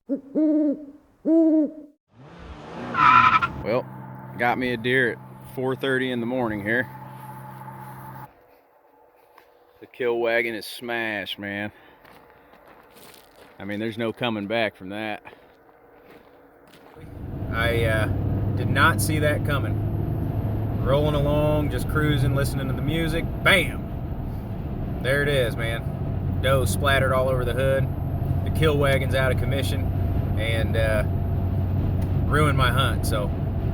Well, got me a deer at 4:30 in the morning here. The kill wagon is smashed, man. I mean, there's no coming back from that. I did not see that coming. Rolling along, just cruising, listening to the music. Bam! There it is, man. Doe splattered all over the hood. The kill wagon's out of commission and ruined my hunt. So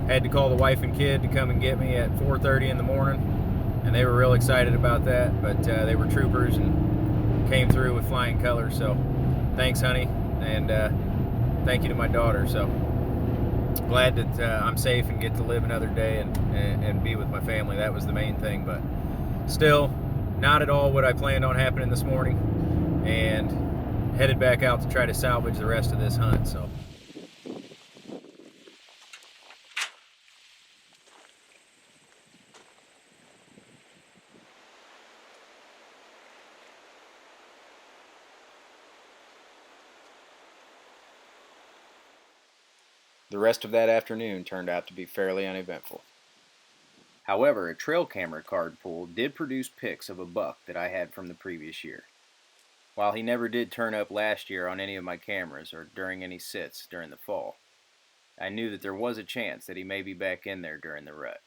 had to call the wife and kid to come and get me at 4:30 in the morning, and they were real excited about that. But they were troopers and came through with flying colors. So thanks, honey, and thank you to my daughter. So glad that I'm safe and get to live another day and be with my family. That was the main thing. But still, not at all what I planned on happening this morning, and headed back out to try to salvage the rest of this hunt. So. The rest of that afternoon turned out to be fairly uneventful. However, a trail camera card pull did produce pics of a buck that I had from the previous year. While he never did turn up last year on any of my cameras or during any sits during the fall, I knew that there was a chance that he may be back in there during the rut.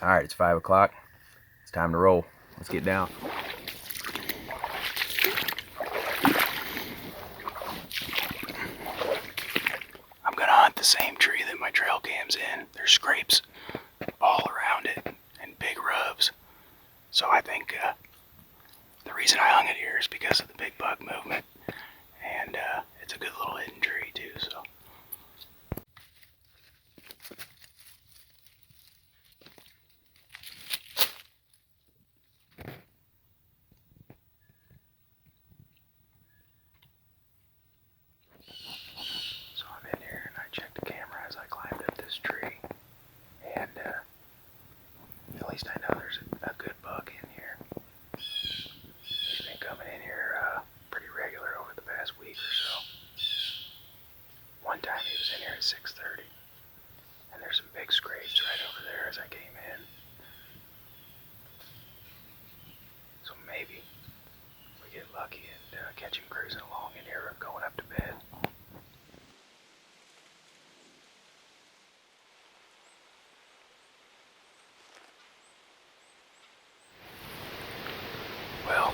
Alright, it's 5 o'clock. It's time to roll. Let's get down. I'm gonna hunt the same tree that my trail cam's in. There's scrapes all around it and big rubs. So I think the reason I hung it here is because of the big buck movement. And it's a good little hidden tree too, so. So I'm in here and I checked the camera as I climbed up this tree. And at least I know there's a good buck in here. He's been coming in here pretty regular over the past week or so. One time he was in here at 6:30. And there's some big scrapes right over there as I came in. So maybe we get lucky and catch him cruising along in here going up to bed. Well,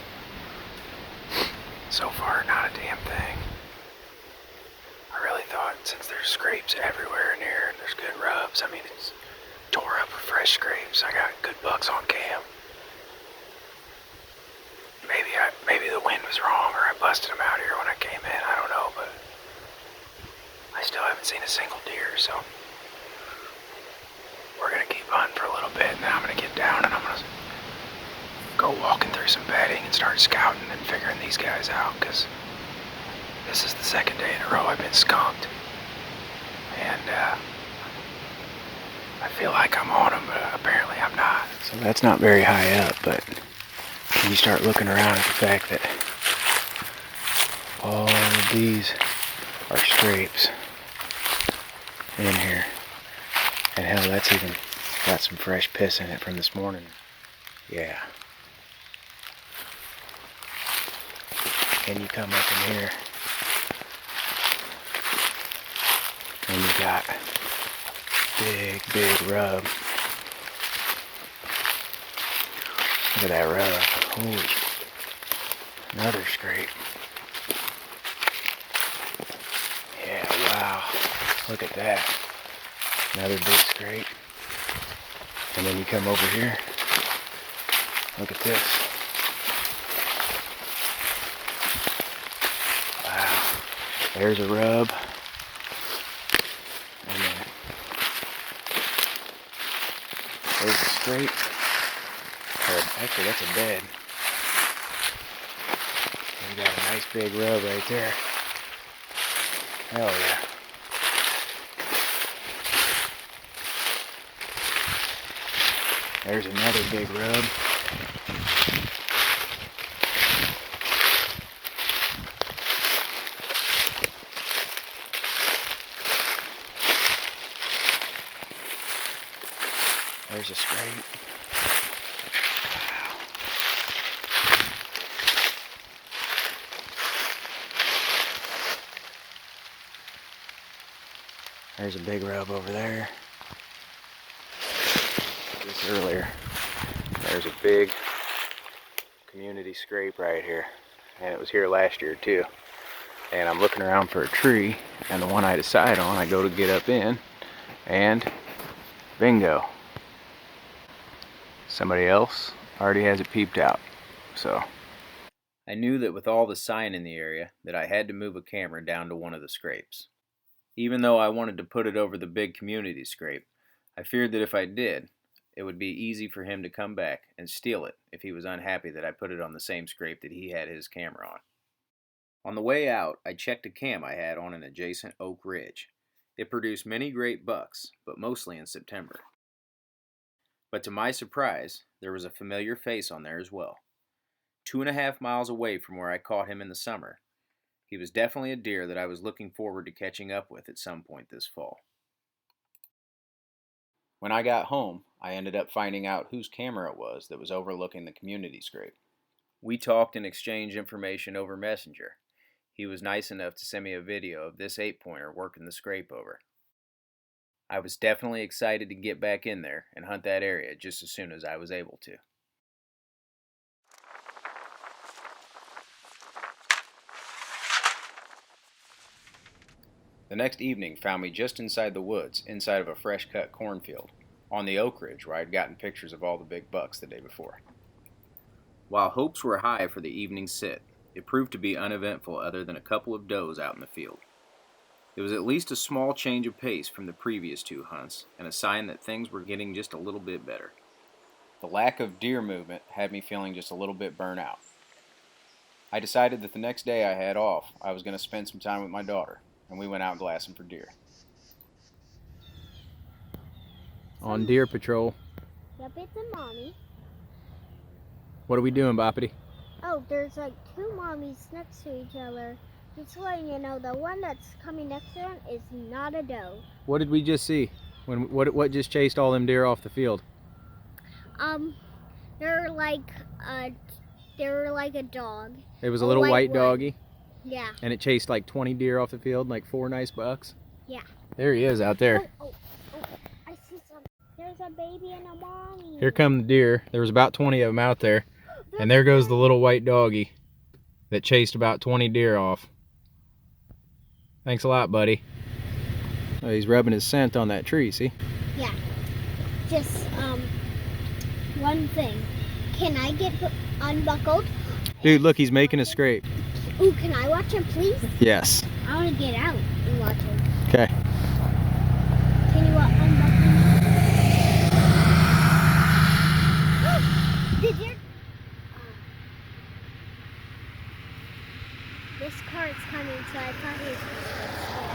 so far not a damn thing. I really thought since there's scrapes everywhere in here and there's good rubs, I mean it's tore up with fresh scrapes. I got good bucks on cam. Maybe the wind was wrong or I busted them out here when I came in. I don't know, but I still haven't seen a single deer, so we're gonna keep hunting for a little bit, and then I'm gonna get down and I'm gonna go walking through some bedding and start scouting and figuring these guys out, because this is the second day in a row I've been skunked. And I feel like I'm on them, but apparently I'm not. So that's not very high up, but you start looking around at the fact that all of these are scrapes in here. And hell, that's even got some fresh piss in it from this morning. Yeah. And you come up in here and you got big rub. Look at that rub. Holy. Another scrape. Yeah, wow. Look at that. Another big scrape. And then you come over here. Look at this. Wow. There's a rub. And then there's a scrape. Or actually, that's a bed. And you got a nice big rub right there. Hell yeah. There's another big rub. There's a scrape. There's a big rub over there. This earlier. There's a big community scrape right here. And it was here last year too. And I'm looking around for a tree, and the one I decide on, I go to get up in, and bingo. Somebody else already has it peeped out. So I knew that with all the sign in the area that I had to move a camera down to one of the scrapes. Even though I wanted to put it over the big community scrape, I feared that if I did, it would be easy for him to come back and steal it if he was unhappy that I put it on the same scrape that he had his camera on. On the way out, I checked a cam I had on an adjacent oak ridge. It produced many great bucks, but mostly in September. But to my surprise, there was a familiar face on there as well. 2.5 miles away from where I caught him in the summer, he was definitely a deer that I was looking forward to catching up with at some point this fall. When I got home, I ended up finding out whose camera it was that was overlooking the community scrape. We talked and exchanged information over Messenger. He was nice enough to send me a video of this 8-pointer working the scrape over. I was definitely excited to get back in there and hunt that area just as soon as I was able to. The next evening found me just inside the woods, inside of a fresh-cut cornfield, on the oak ridge where I had gotten pictures of all the big bucks the day before. While hopes were high for the evening sit, it proved to be uneventful other than a couple of does out in the field. It was at least a small change of pace from the previous 2 hunts, and a sign that things were getting just a little bit better. The lack of deer movement had me feeling just a little bit burnt out. I decided that the next day I had off, I was going to spend some time with my daughter, and we went out glassing for deer. On deer patrol. Yep, it's a mommy. What are we doing, Boppity? Oh, there's like 2 mommies next to each other. Just letting you know, the one that's coming next to them is not a doe. What did we just see? What just chased all them deer off the field? They're like a dog. It was a little white doggy. Yeah. And it chased like 20 deer off the field, like 4 nice bucks. Yeah. There he is out there. Oh, I see some. There's a baby and a mommy. Here come the deer. There was about 20 of them out there. And there goes the little white doggy that chased about 20 deer off. Thanks a lot, buddy. Oh, he's rubbing his scent on that tree, see? Yeah. Just, one thing. Can I get unbuckled? Dude, look, he's making a scrape. Ooh, can I watch him, please? Yes. I want to get out and watch him. Okay. Can you unbuckle me? The deer. This car is coming, so I thought he was going to get scared.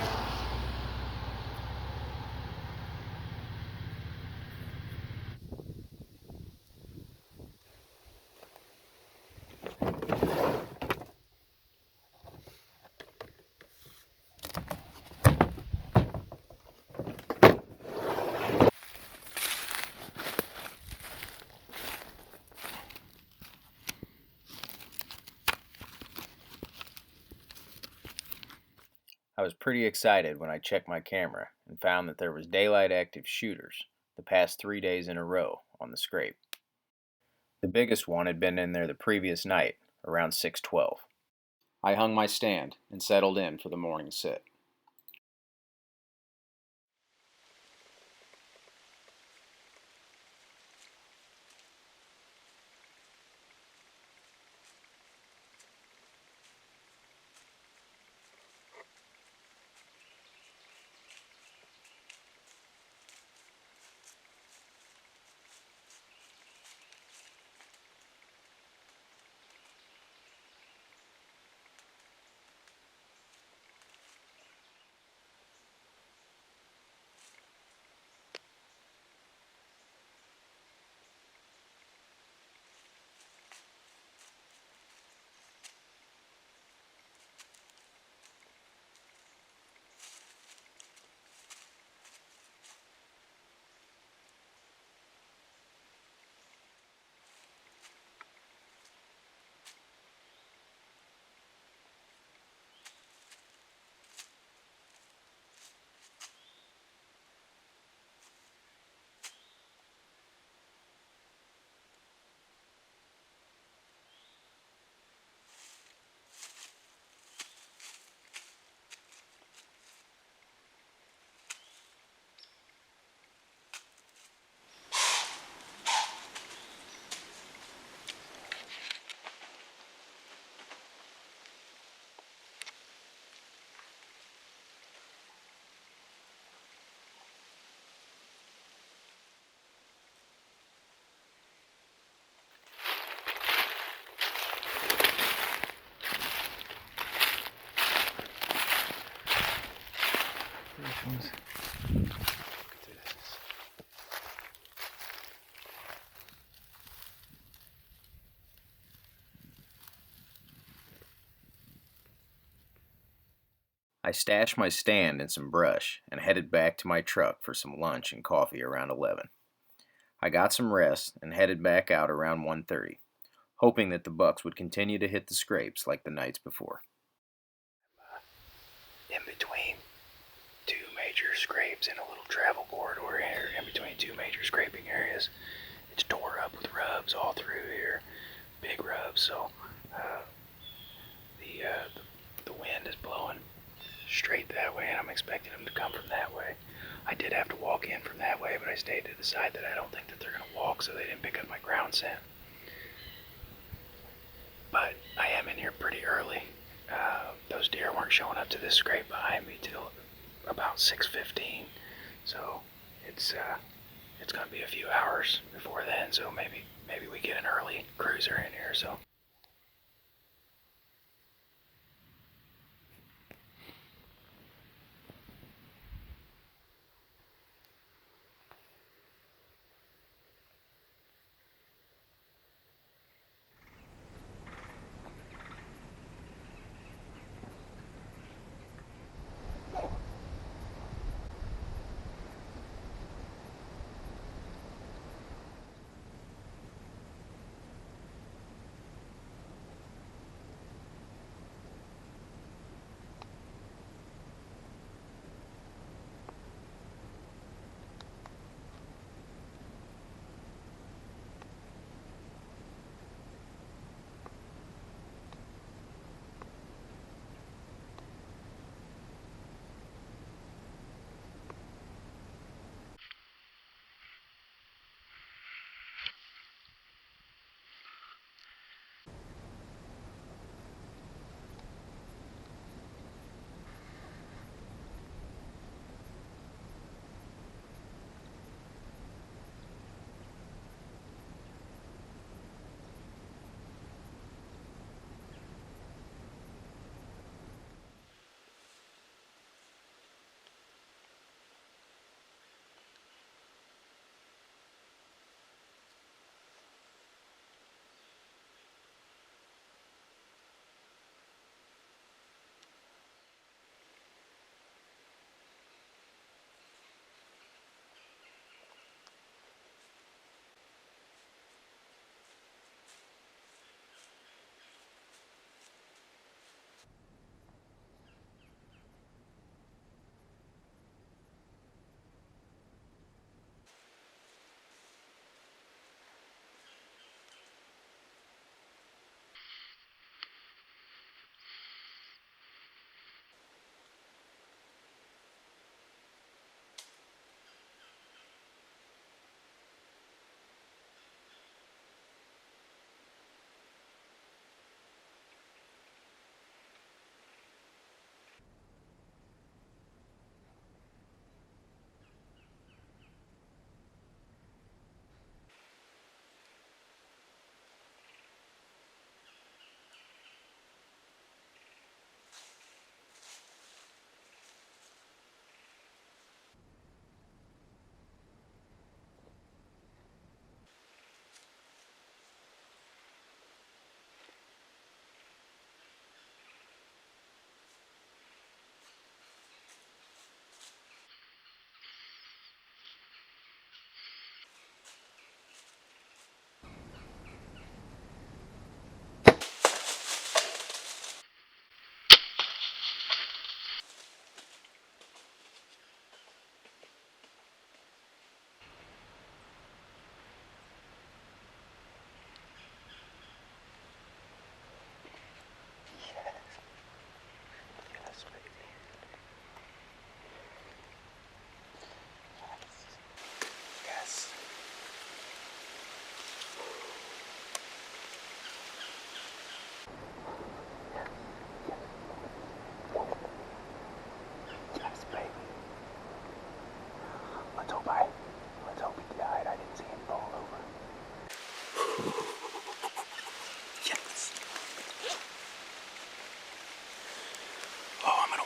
I was pretty excited when I checked my camera and found that there was daylight active shooters the past 3 days in a row on the scrape. The biggest one had been in there the previous night, around 6:12. I hung my stand and settled in for the morning sit. Look at this. I stashed my stand in some brush and headed back to my truck for some lunch and coffee around 11. I got some rest and headed back out around 1:30, hoping that the bucks would continue to hit the scrapes like the nights before. In between two major scrapes in a little travel corridor here, in between two major scraping areas. It's tore up with rubs all through here, big rubs, so the wind is blowing straight that way, and I'm expecting them to come from that way. I did have to walk in from that way, but I stayed to the side that I don't think that they're going to walk, so they didn't pick up my ground scent. But I am in here pretty early. Those deer weren't showing up to this scrape behind me till about 6:15, so it's going to be a few hours before then. So maybe we get an early cruiser in here. So.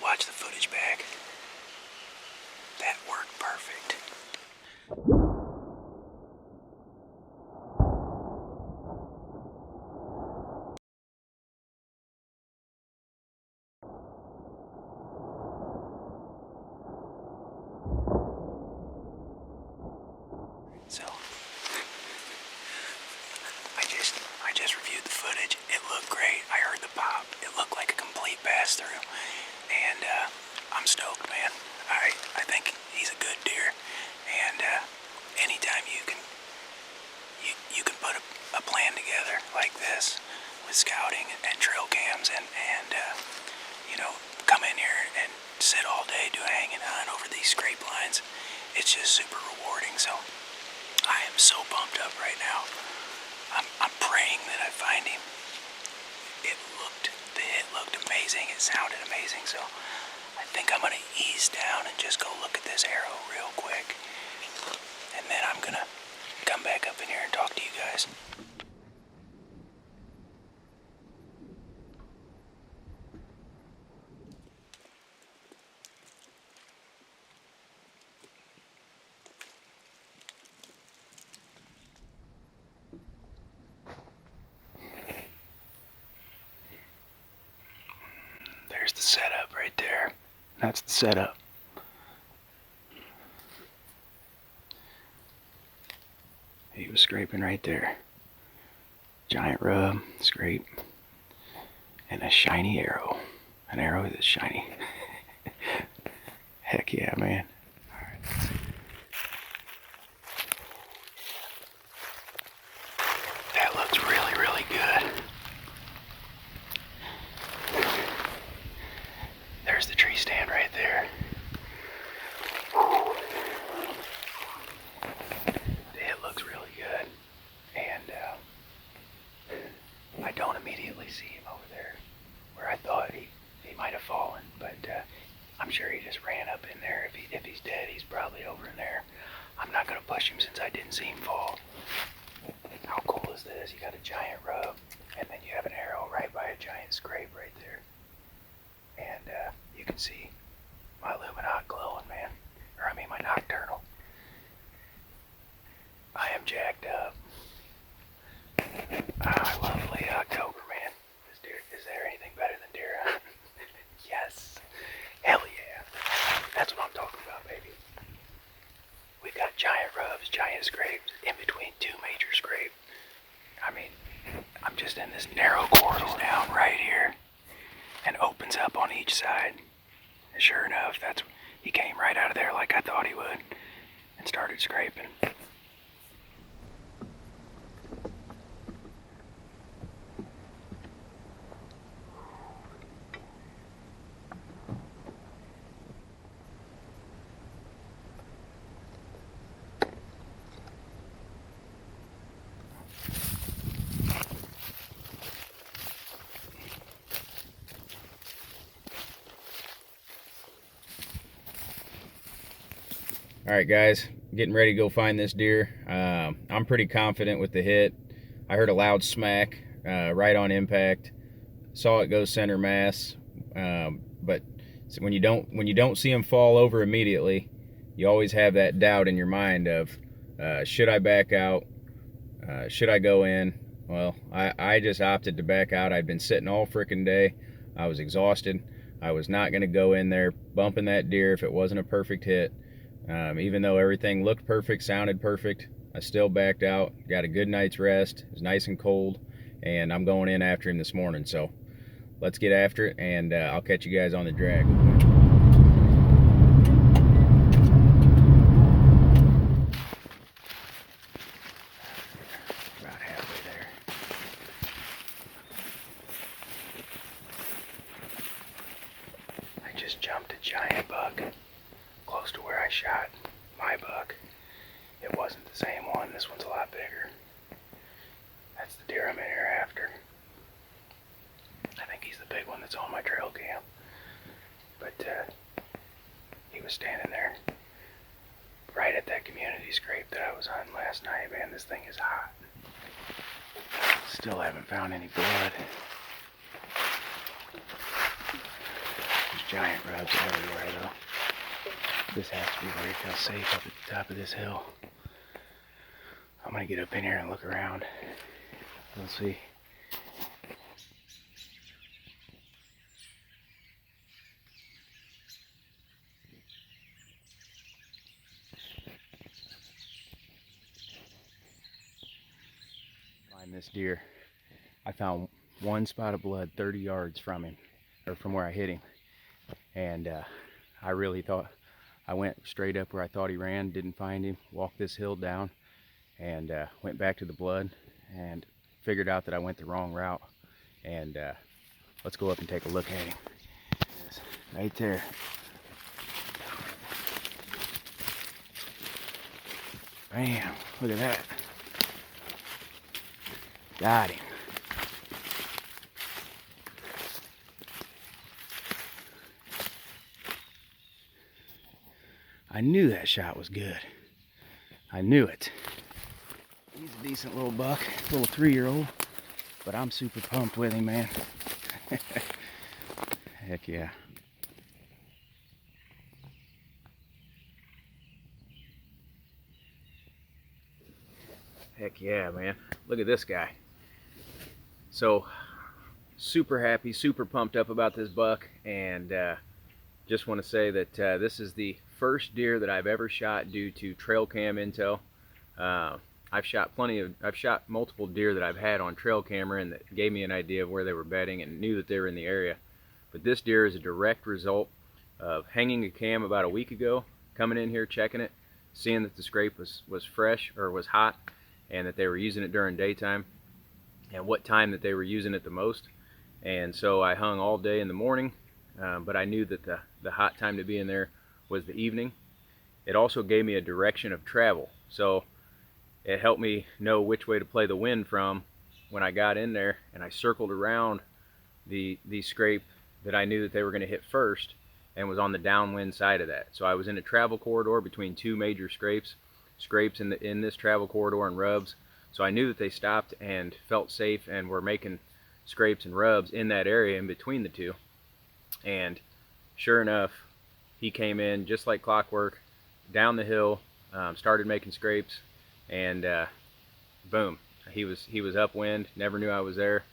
Watch the footage back. That worked perfect. So, I just reviewed the footage. It looked great. I heard the pop. It looked like a complete pass-through. And I'm stoked, man. I think he's a good deer. And anytime you can put a plan together like this with scouting and trail cams and you know, come in here and sit all day, do a hanging hunt over these scrape lines, it's just super rewarding. So I am so pumped up right now. I'm praying that I find him. The hit looked amazing. It sounded amazing. So I think I'm gonna ease down and just go look at this arrow real quick, and then I'm gonna come back up in here and talk to you guys. There's the setup right there. That's the setup. He was scraping right there. Giant rub, scrape, and a shiny arrow. An arrow that's shiny. Heck yeah, man. Alright. That looks really, really good. There's the tree stand right there. It looks really good. And I don't immediately see him over there where I thought he might have fallen, but I'm sure he just ran up in there. If he's dead, he's probably over in there. I'm not going to push him since I didn't see him fall. How cool is this? You got a giant rub, and then you have an arrow right by a giant scrape right there. And you can see my luminot glowing, man. Or I mean my nocturnal. I am jacked up. I love late October, man. Is there anything better than deer hunting? Yes. Hell yeah. That's what I'm talking about, baby. We've got giant rubs, giant scrapes, in between two major scrapes. I mean, I'm just in this narrow corridor down right here, and opens up on each side. And sure enough, he came right out of there like I thought he would, and started scraping. All right, guys, getting ready to go find this deer. I'm pretty confident with the hit. I heard a loud smack right on impact. Saw it go center mass, but when you don't see him fall over immediately, you always have that doubt in your mind of should I back out? Should I go in? Well, I just opted to back out. I'd been sitting all frickin' day. I was exhausted. I was not going to go in there bumping that deer if it wasn't a perfect hit. Even though everything looked perfect, sounded perfect, I still backed out. Got a good night's rest. It was nice and cold, and I'm going in after him this morning. So let's get after it, and I'll catch you guys on the drag. About halfway there. I just jumped a giant buck close to where I shot my buck. It wasn't the same one. This one's a lot bigger. That's the deer I'm in here after. I think he's the big one that's on my trail cam. But he was standing there right at that community scrape that I was hunting last night. Man, this thing is hot. Still haven't found any blood. There's giant rubs everywhere though. This has to be where he feels safe, up at the top of this hill. I'm gonna get up in here and look around. We'll see. Find this deer. I found one spot of blood 30 yards from him, or from where I hit him. And I really thought, I went straight up where I thought he ran, didn't find him, walked this hill down, and went back to the blood, and figured out that I went the wrong route. And let's go up and take a look at him. Right there. Bam, look at that. Got him. I knew that shot was good. I knew it. He's a decent little buck, little 3-year-old, but I'm super pumped with him, man. Heck yeah. Heck yeah, man. Look at this guy. So, super happy, super pumped up about this buck, and just want to say that this is the first deer that I've ever shot due to trail cam intel. I've shot multiple deer that I've had on trail camera and that gave me an idea of where they were bedding and knew that they were in the area. But this deer is a direct result of hanging a cam about a week ago, coming in here, checking it, seeing that the scrape was fresh or was hot, and that they were using it during daytime, and what time that they were using it the most. And so I hung all day in the morning, but I knew that the hot time to be in there was the evening. It also gave me a direction of travel, so it helped me know which way to play the wind from when I got in there, and I circled around the scrape that I knew that they were going to hit first, and was on the downwind side of that. So I was in a travel corridor between two major scrapes in this travel corridor and rubs. So I knew that they stopped and felt safe and were making scrapes and rubs in that area in between the two. And sure enough, he came in just like clockwork, down the hill, started making scrapes, and boom, he was upwind, never knew I was there,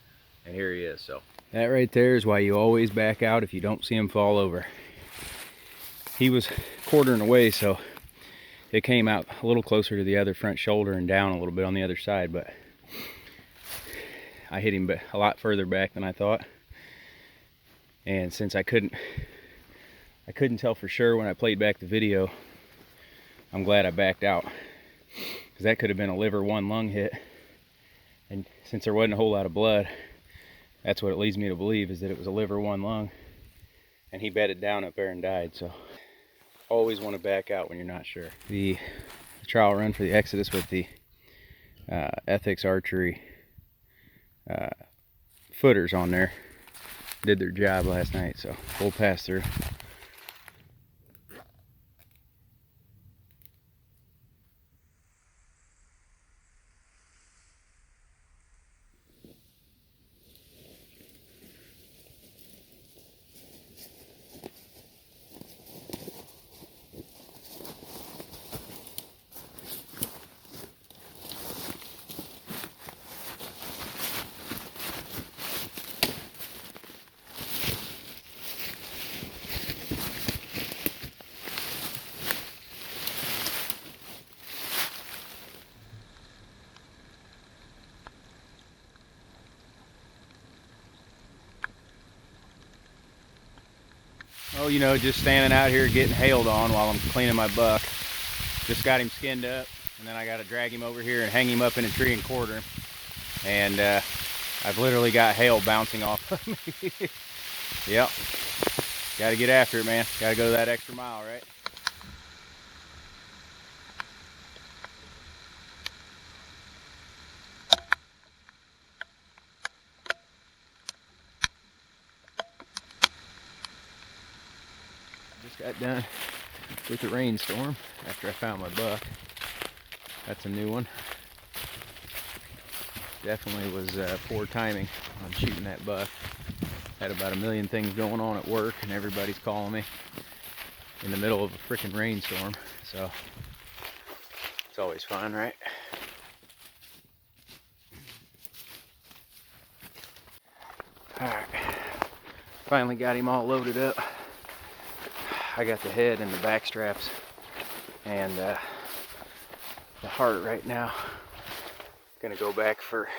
and here he is. So that right there is why you always back out if you don't see him fall over. He was quartering away, so it came out a little closer to the other front shoulder and down a little bit on the other side, but I hit him a lot further back than I thought. And since I couldn't tell for sure when I played back the video, I'm glad I backed out, because that could have been a liver 1 lung hit. And since there wasn't a whole lot of blood, that's what it leads me to believe, is that it was a liver 1 lung, and he bedded down up there and died. So always want to back out when you're not sure. The trial run for the Exodus with the Ethics Archery footers on there did their job last night, so we'll pass through. Oh, you know, just standing out here getting hailed on while I'm cleaning my buck. Just got him skinned up, and then I got to drag him over here and hang him up in a tree and quarter him. And I've literally got hail bouncing off of me. Yep. Got to get after it, man. Got to go that extra mile, right? Just got done with the rainstorm after I found my buck. That's a new one. Definitely was poor timing on shooting that buck. Had about 1 million things going on at work, and everybody's calling me. in the middle of a freaking rainstorm, so it's always fun, right? Alright, finally got him all loaded up. I got the head and the back straps and the heart right now. Gonna go back for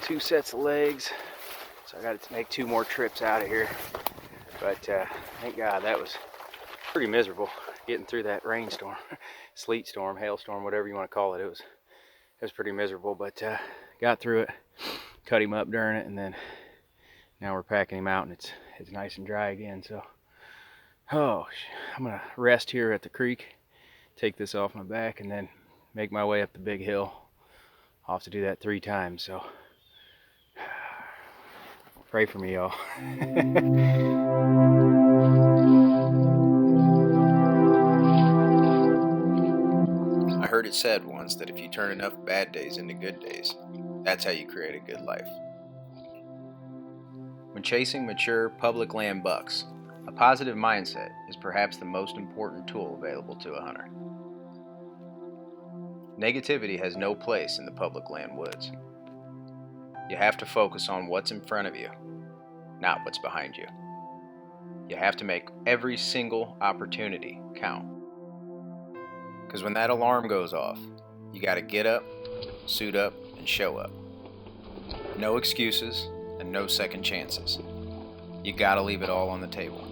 2 sets of legs, so I got to make 2 more trips out of here. But thank God, that was pretty miserable getting through that rainstorm, sleet storm, hailstorm, whatever you want to call it. It was pretty miserable, but got through it, cut him up during it, and then now we're packing him out, and it's nice and dry again. So I'm gonna rest here at the creek, take this off my back, and then make my way up the big hill. I'll have to do that 3 times, so pray for me, y'all. I heard it said once that if you turn enough bad days into good days, that's how you create a good life. When chasing mature public land bucks, a positive mindset is perhaps the most important tool available to a hunter. Negativity has no place in the public land woods. You have to focus on what's in front of you, not what's behind you. You have to make every single opportunity count. Because when that alarm goes off, you got to get up, suit up, and show up. No excuses and no second chances. You got to leave it all on the table.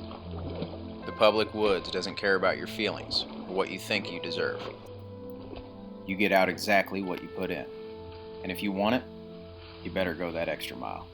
The public woods doesn't care about your feelings or what you think you deserve. You get out exactly what you put in. And if you want it, you better go that extra mile.